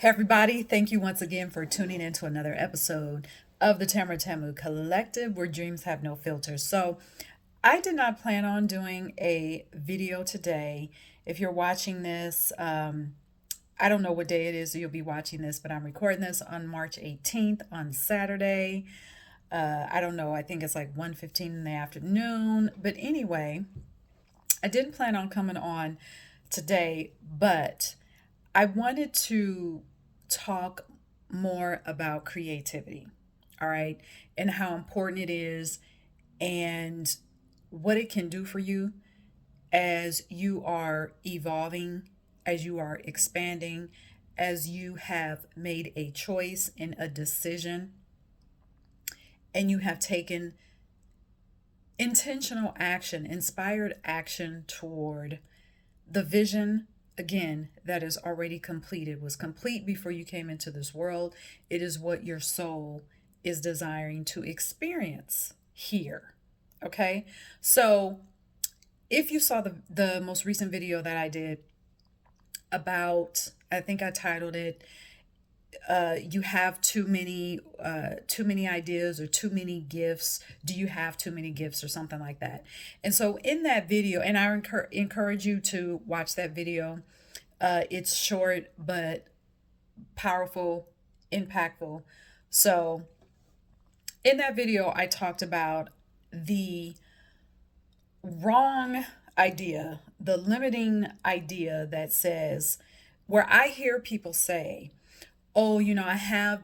Hey everybody, thank you once again for tuning in to another episode of the Tamara Tamu Collective, where dreams have no filters. So, I did not plan on doing a video today. If you're watching this, I don't know what day it is you'll be watching this, but I'm recording this on March 18th on Saturday. I don't know, I think it's like 1:15 in the afternoon. But anyway, I didn't plan on coming on today, but I wanted to talk more about creativity, all right, and how important it is and what it can do for you as you are evolving, as you are expanding, as you have made a choice and a decision, and you have taken intentional action, inspired action toward the vision, again, that is already completed, was complete before you came into this world. It is what your soul is desiring to experience here. Okay. So if you saw the most recent video that I did about, I think I titled it, you have too many ideas or too many gifts. Do you have too many gifts or something like that? And so in that video, and I encourage you to watch that video. It's short but powerful, impactful. So in that video, I talked about the wrong idea, the limiting idea that says, where I hear people say, oh,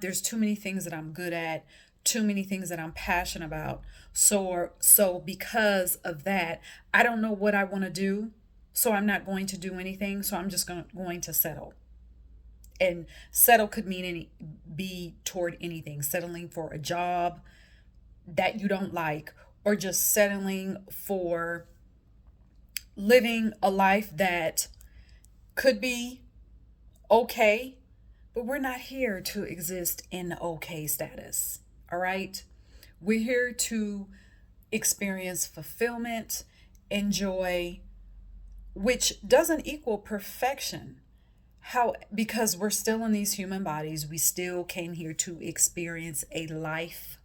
there's too many things that I'm good at, too many things that I'm passionate about. So because of that, I don't know what I want to do. So I'm not going to do anything. So I'm just going to settle. And settle could mean be toward anything, settling for a job that you don't like, or just settling for living a life that could be okay, but we're not here to exist in okay status. All right. We're here to experience fulfillment, enjoy, which doesn't equal perfection. How, because we're still in these human bodies, we still came here to experience a life.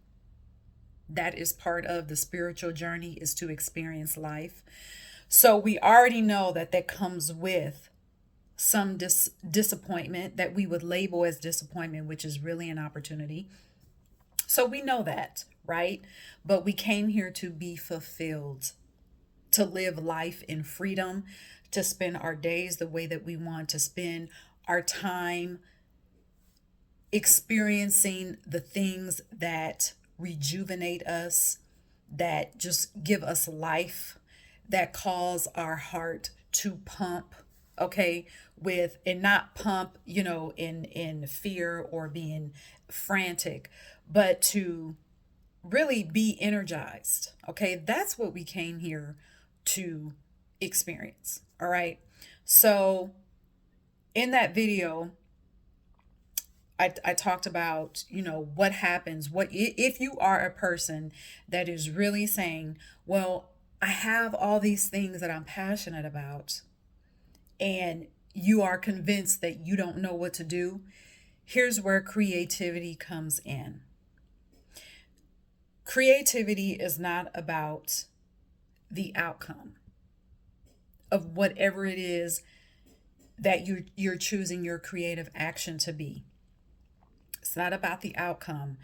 That is part of the spiritual journey, is to experience life. So we already know that comes with some disappointment that we would label as disappointment, which is really an opportunity. So we know that, right? But we came here to be fulfilled, to live life in freedom, to spend our days the way that we want, to spend our time experiencing the things that rejuvenate us, that just give us life, that cause our heart to pump, okay, with, and not pump, in fear or being frantic, but to really be energized. Okay, that's what we came here to experience. All right. So in that video, I talked about, what happens, what if you are a person that is really saying, well, I have all these things that I'm passionate about, and you are convinced that you don't know what to do. Here's where creativity comes in. Creativity is not about the outcome of whatever it is that you're choosing your creative action to be. It's not about the outcome.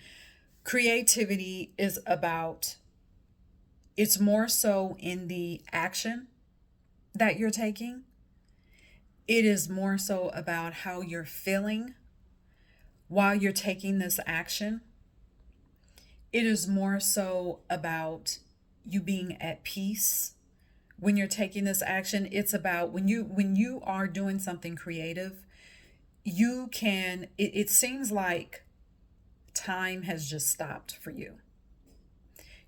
Creativity is about, it's more so in the action that you're taking. It is more so about how you're feeling while you're taking this action. It is more so about you being at peace when you're taking this action. It's about when you are doing something creative, you can, it seems like time has just stopped for you.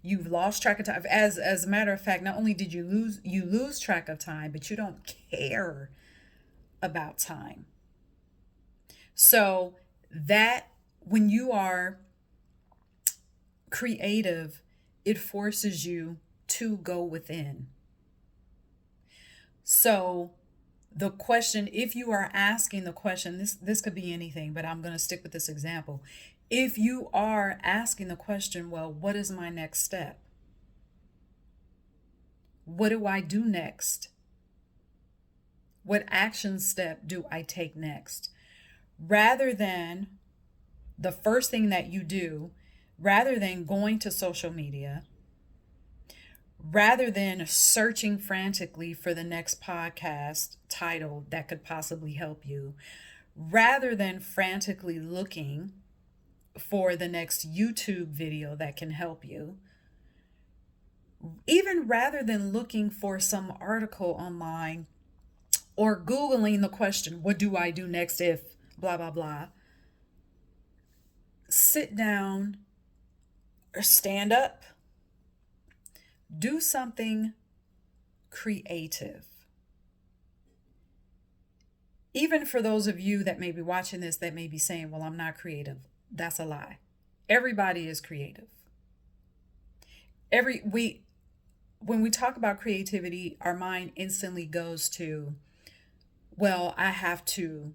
You've lost track of time. As a matter of fact, not only did you lose track of time, but you don't care about time. So that when you are creative, it forces you to go within. So The question, if you are asking the question, this could be anything, but I'm going to stick with this example. If you are asking the question, well, what is my next step? What do I do next? What action step do I take next? Rather than the first thing that you do, rather than going to social media, rather than searching frantically for the next podcast title that could possibly help you, rather than frantically looking for the next YouTube video that can help you, even rather than looking for some article online or Googling the question, what do I do next if blah, blah, blah, sit down or stand up, do something creative. Even for those of you that may be watching this that may be saying, well, I'm not creative. That's a lie. Everybody is creative. When we talk about creativity, our mind instantly goes to, well, I have to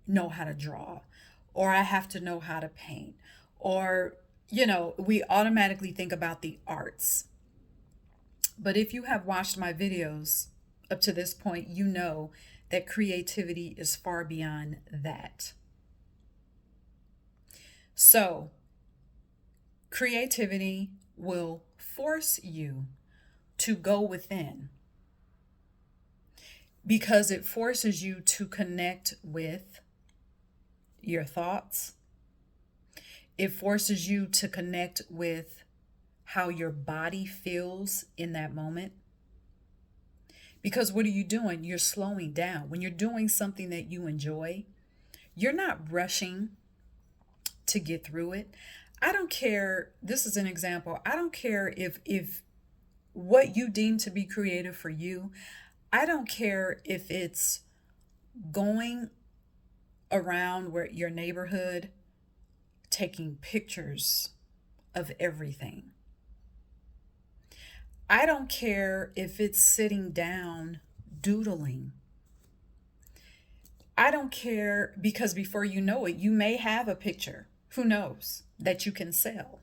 know how to draw, or I have to know how to paint, or, we automatically think about the arts. But if you have watched my videos up to this point, you know that creativity is far beyond that. So, creativity will force you to go within because it forces you to connect with your thoughts. It forces you to connect with how your body feels in that moment. Because what are you doing? You're slowing down. When you're doing something that you enjoy, you're not rushing to get through it. I don't care. This is an example. I don't care if what you deem to be creative for you, I don't care if it's going around where your neighborhood taking pictures of everything. I don't care if it's sitting down doodling. I don't care, because before you know it, you may have a picture, who knows, that you can sell.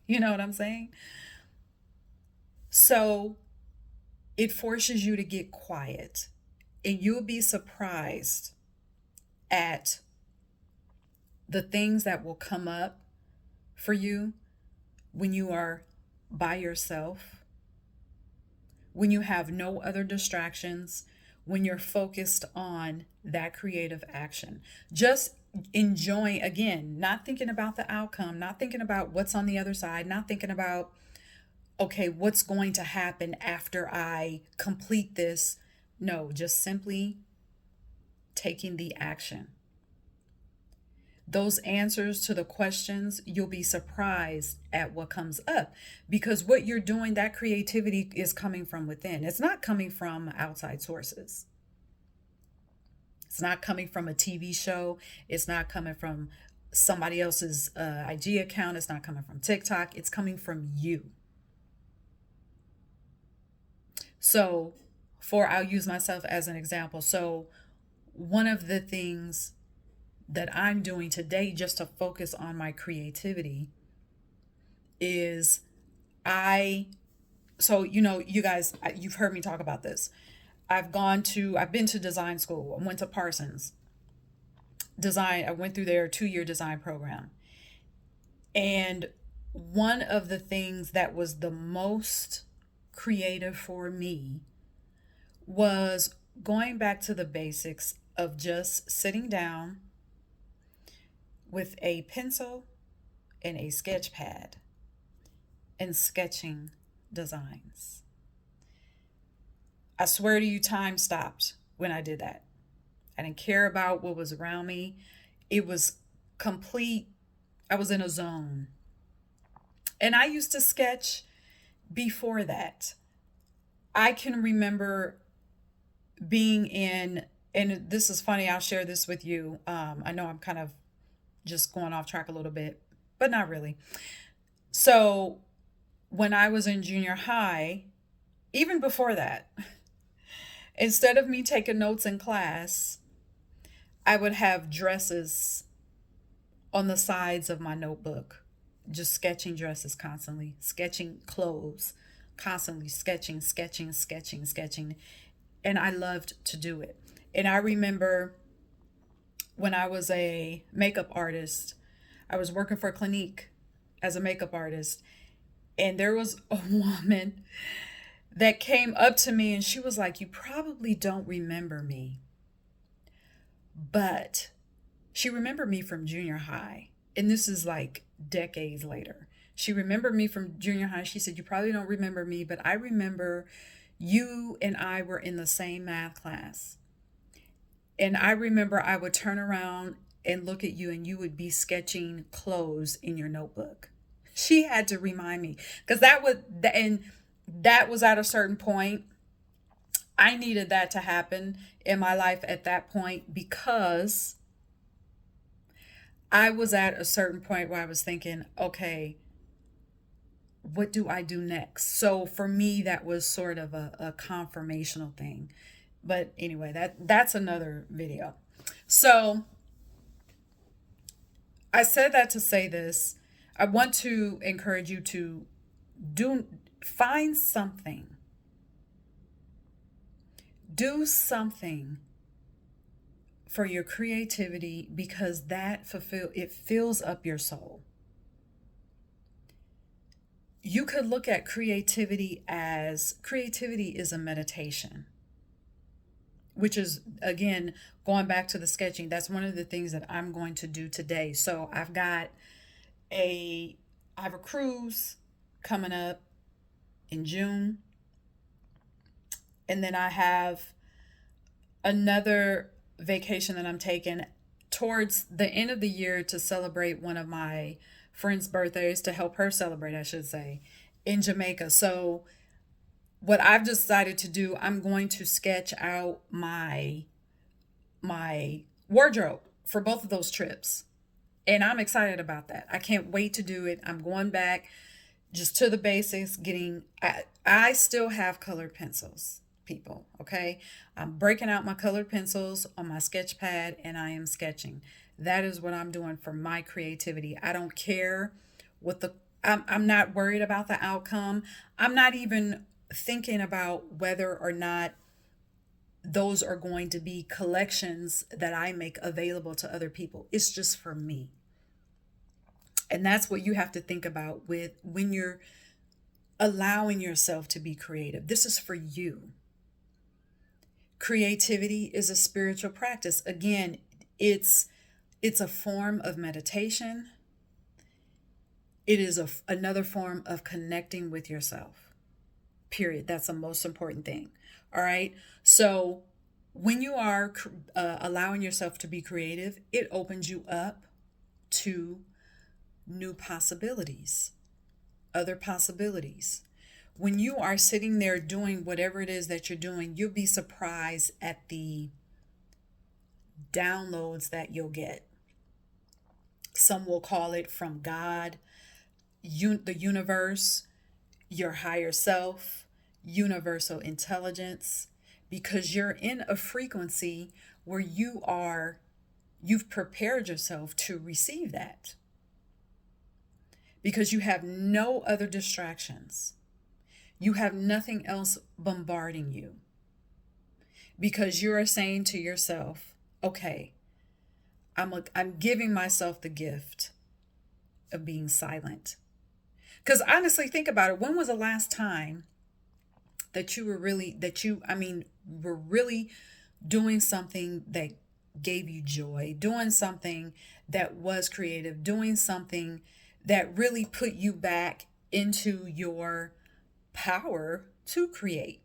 You know what I'm saying? So it forces you to get quiet, and you'll be surprised at the things that will come up for you when you are by yourself, when you have no other distractions, when you're focused on that creative action. Just enjoying, again, not thinking about the outcome, not thinking about what's on the other side, not thinking about, okay, what's going to happen after I complete this. No, just simply taking the action. Those answers to the questions, you'll be surprised at what comes up, because what you're doing, that creativity is coming from within. It's not coming from outside sources. It's not coming from a TV show. It's not coming from somebody else's IG account. It's not coming from TikTok. It's coming from you. So I'll use myself as an example. So one of the things that I'm doing today just to focus on my creativity is you guys, you've heard me talk about this. I've been to design school. I went to Parsons design. I went through their 2-year design program. And one of the things that was the most creative for me was going back to the basics of just sitting down with a pencil and a sketch pad and sketching designs. I swear to you, time stopped when I did that. I didn't care about what was around me. It was complete. I was in a zone. And I used to sketch before that. I can remember being in, and this is funny, I'll share this with you. I know I'm kind of just going off track a little bit, but not really. So when I was in junior high, even before that, Instead of me taking notes in class, I would have dresses on the sides of my notebook, just sketching dresses constantly, sketching clothes, constantly sketching. And I loved to do it. And I remember when I was a makeup artist, I was working for Clinique as a makeup artist. And there was a woman that came up to me and she was like, "You probably don't remember me, but," she remembered me from junior high. And this is like decades later. She remembered me from junior high. She said, "You probably don't remember me, but I remember you and I were in the same math class. And I remember I would turn around and look at you and you would be sketching clothes in your notebook." She had to remind me because that was at a certain point. I needed that to happen in my life at that point because I was at a certain point where I was thinking, okay, what do I do next? So for me, that was sort of a confirmational thing. But anyway, that's another video. So I said that to say this. I want to encourage you to find something. Do something for your creativity because it fills up your soul. You could look at creativity is a meditation, which is, again, going back to the sketching. That's one of the things that I'm going to do today. So I have a cruise coming up in June. And then I have another vacation that I'm taking towards the end of the year to celebrate one of my friend's birthdays, to help her celebrate, I should say, in Jamaica. So what I've decided to do, I'm going to sketch out my wardrobe for both of those trips. And I'm excited about that. I can't wait to do it. I'm going back just to the basics, I still have colored pencils, people, okay? I'm breaking out my colored pencils on my sketch pad and I am sketching. That is what I'm doing for my creativity. I don't care I'm not worried about the outcome. I'm not even thinking about whether or not those are going to be collections that I make available to other people. It's just for me. And that's what you have to think about when you're allowing yourself to be creative. This is for you. Creativity is a spiritual practice. Again, it's a form of meditation. It is another form of connecting with yourself. Period. That's the most important thing. All right. So when you are allowing yourself to be creative, it opens you up to new possibilities, other possibilities. When you are sitting there doing whatever it is that you're doing, you'll be surprised at the downloads that you'll get. Some will call it from God, the universe, your higher self, universal intelligence, because you're in a frequency where you've prepared yourself to receive that. Because you have no other distractions. You have nothing else bombarding you. Because you are saying to yourself, okay, I'm giving myself the gift of being silent. Because honestly, think about it. When was the last time that you were really doing something that gave you joy, doing something that was creative, doing something that really put you back into your power to create?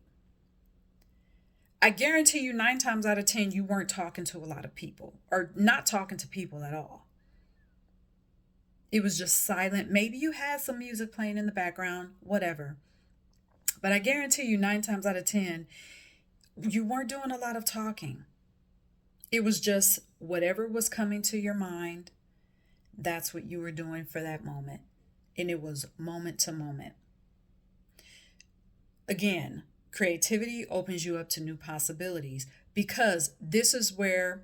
I guarantee you 9 times out of 10, you weren't talking to a lot of people or not talking to people at all. It was just silent. Maybe you had some music playing in the background, whatever. But I guarantee you 9 times out of 10, you weren't doing a lot of talking. It was just whatever was coming to your mind. That's what you were doing for that moment. And it was moment to moment. Again, Creativity opens you up to new possibilities, because this is where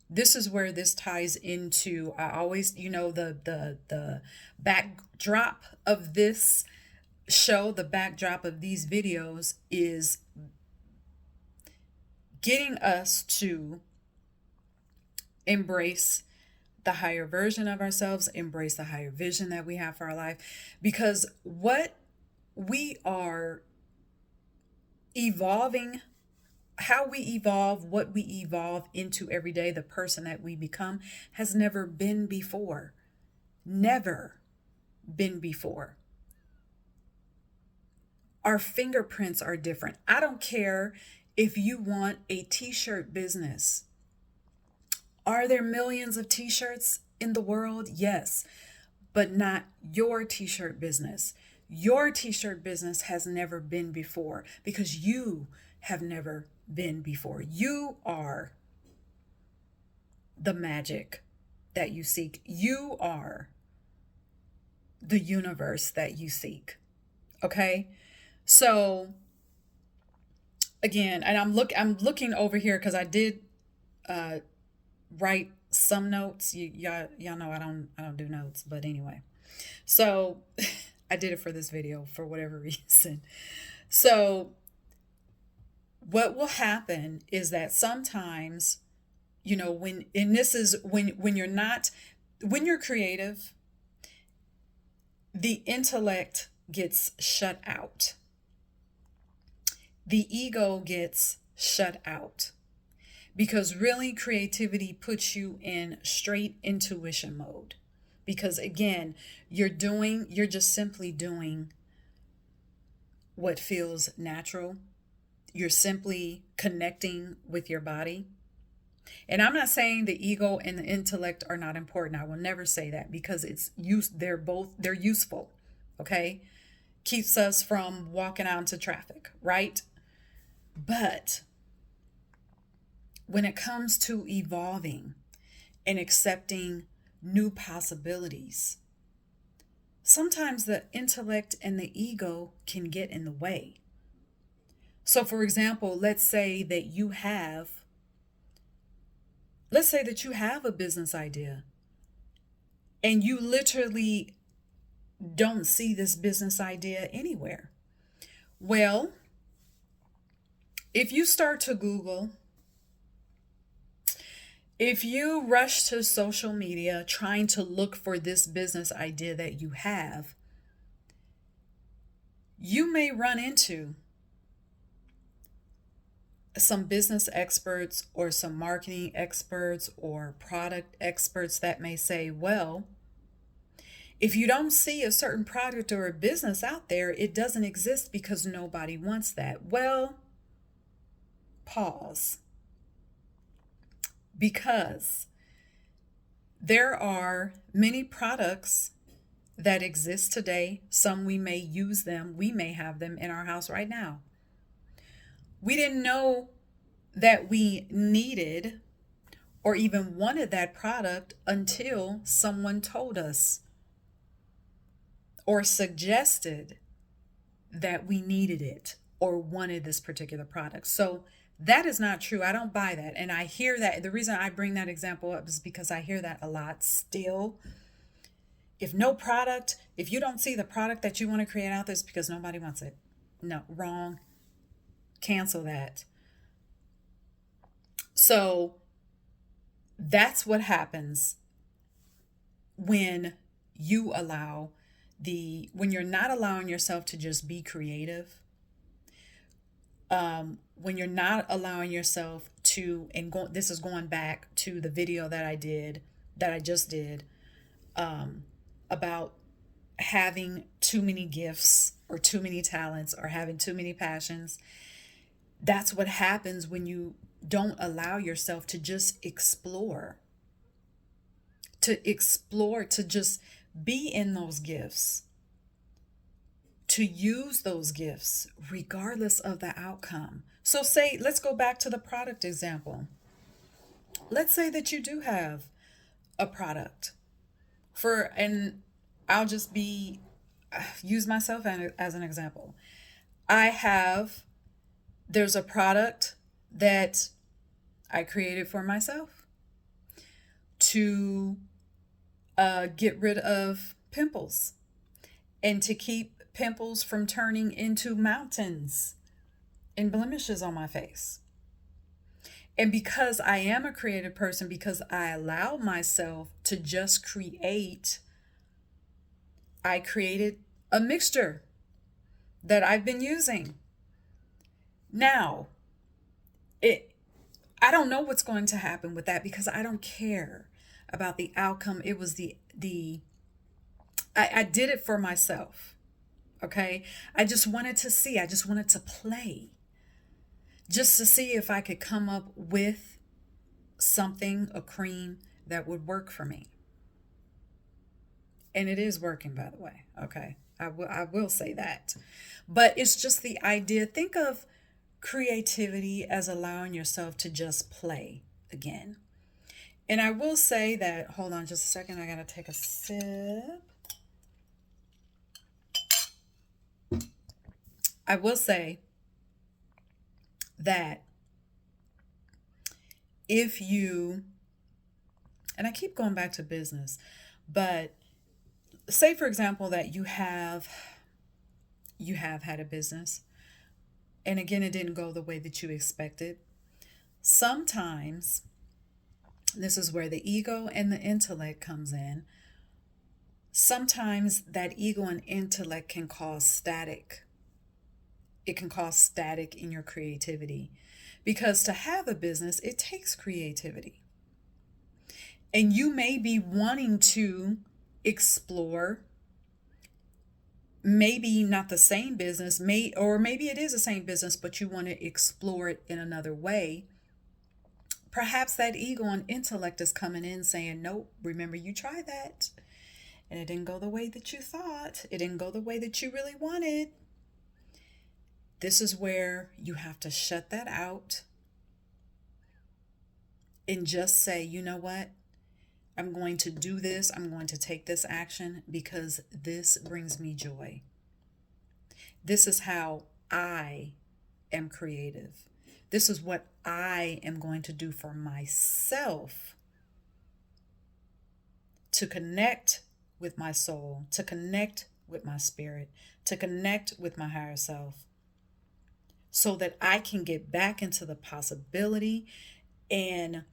this ties into, I always, the backdrop of this show, the backdrop of these videos is getting us to embrace the higher version of ourselves, embrace the higher vision that we have for our life, because what we are evolving, how we evolve, what we evolve into every day, the person that we become, has never been before. Never been before. Our fingerprints are different. I don't care if you want a t-shirt business. Are there millions of t-shirts in the world? Yes, but not your t-shirt business. Your t-shirt business has never been before, because you have never been before. You are the magic that you seek. You are the universe that you seek. Okay? So again, and I'm looking over here because I did write some notes. Y'all know I don't do notes, but anyway. So I did it for this video for whatever reason. So what will happen is that sometimes, when you're creative, the intellect gets shut out. The ego gets shut out, because really creativity puts you in straight intuition mode. Because again, you're just simply doing what feels natural. You're simply connecting with your body. And I'm not saying the ego and the intellect are not important. I will never say that, because they're useful. Okay? Keeps us from walking out into traffic, right? But when it comes to evolving and accepting new possibilities, sometimes the intellect and the ego can get in the way. So for example, let's say that you have a business idea, and you literally don't see this business idea anywhere. Well, if you start to Google, if you rush to social media trying to look for this business idea that you have, you may run into some business experts or some marketing experts or product experts that may say, well, if you don't see a certain product or a business out there, it doesn't exist because nobody wants that. Well, pause. Because there are many products that exist today. Some we may use them. We may have them in our house right now. We didn't know that we needed or even wanted that product until someone told us or suggested that we needed it or wanted this particular product. So that is not true. I don't buy that. And I hear that. The reason I bring that example up is because I hear that a lot still. If you don't see the product that you want to create out there, it's because nobody wants it. No, wrong. Cancel that. So that's what happens when when you're not allowing yourself to just be creative, when you're not allowing yourself to, this is going back to the video that I just did, about having too many gifts or too many talents or having too many passions. That's what happens when you don't allow yourself to just explore, to just be in those gifts, to use those gifts regardless of the outcome. So let's go back to the product example. Let's say that you do have a product and I'll just use myself as an example. I have There's a product that I created for myself to get rid of pimples and to keep pimples from turning into mountains and blemishes on my face. And because I am a creative person, because I allow myself to just create, I created a mixture that I've been using. Now, I don't know what's going to happen with that because I don't care about the outcome. It was I did it for myself. Okay. I just wanted to see, I just wanted to play, just to see if I could come up with something, a cream that would work for me. And it is working, by the way. Okay. I will say that. But it's just the idea. Think of creativity as allowing yourself to just play again. And I will say that, hold on just a second, I gotta take a sip. I will say that if you, and I keep going back to business, but say for example that you have had a business, and again it didn't go the way that you expected. Sometimes this is where the ego and the intellect comes in. Sometimes that ego and intellect can cause static. It can cause static in your creativity, because to have a business, it takes creativity. And you may be wanting to explore, maybe not the same business, or maybe it is the same business, but you want to explore it in another way. Perhaps that ego and intellect is coming in saying, nope, remember you tried that and it didn't go the way that you thought. It didn't go the way that you really wanted. This is where you have to shut that out and just say, you know what? I'm going to do this. I'm going to take this action because this brings me joy. This is how I am creative. This is what I am going to do for myself to connect with my soul, to connect with my spirit, to connect with my higher self, so that I can get back into the possibility and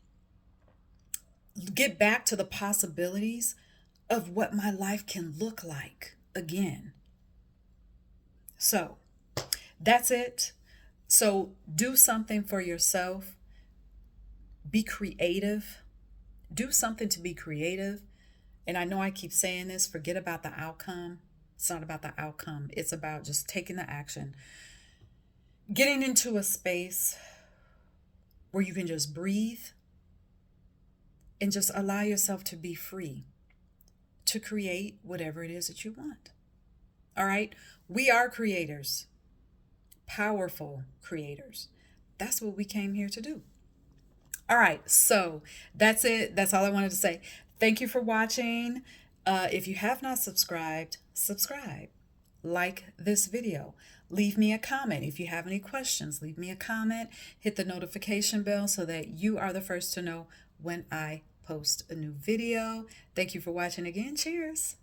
get back to the possibilities of what my life can look like again. So that's it. So do something for yourself. Be creative. Do something to be creative. And I know I keep saying this, forget about the outcome. It's not about the outcome. It's about just taking the action. Getting into a space where you can just breathe and just allow yourself to be free to create whatever it is that you want. All right? We are creators, powerful creators. That's what we came here to do. All right, so that's it. That's all I wanted to say. Thank you for watching. If you have not subscribed, subscribe. Like this video. Leave me a comment. If you have any questions, leave me a comment. Hit the notification bell so that you are the first to know when I post a new video. Thank you for watching again. Cheers.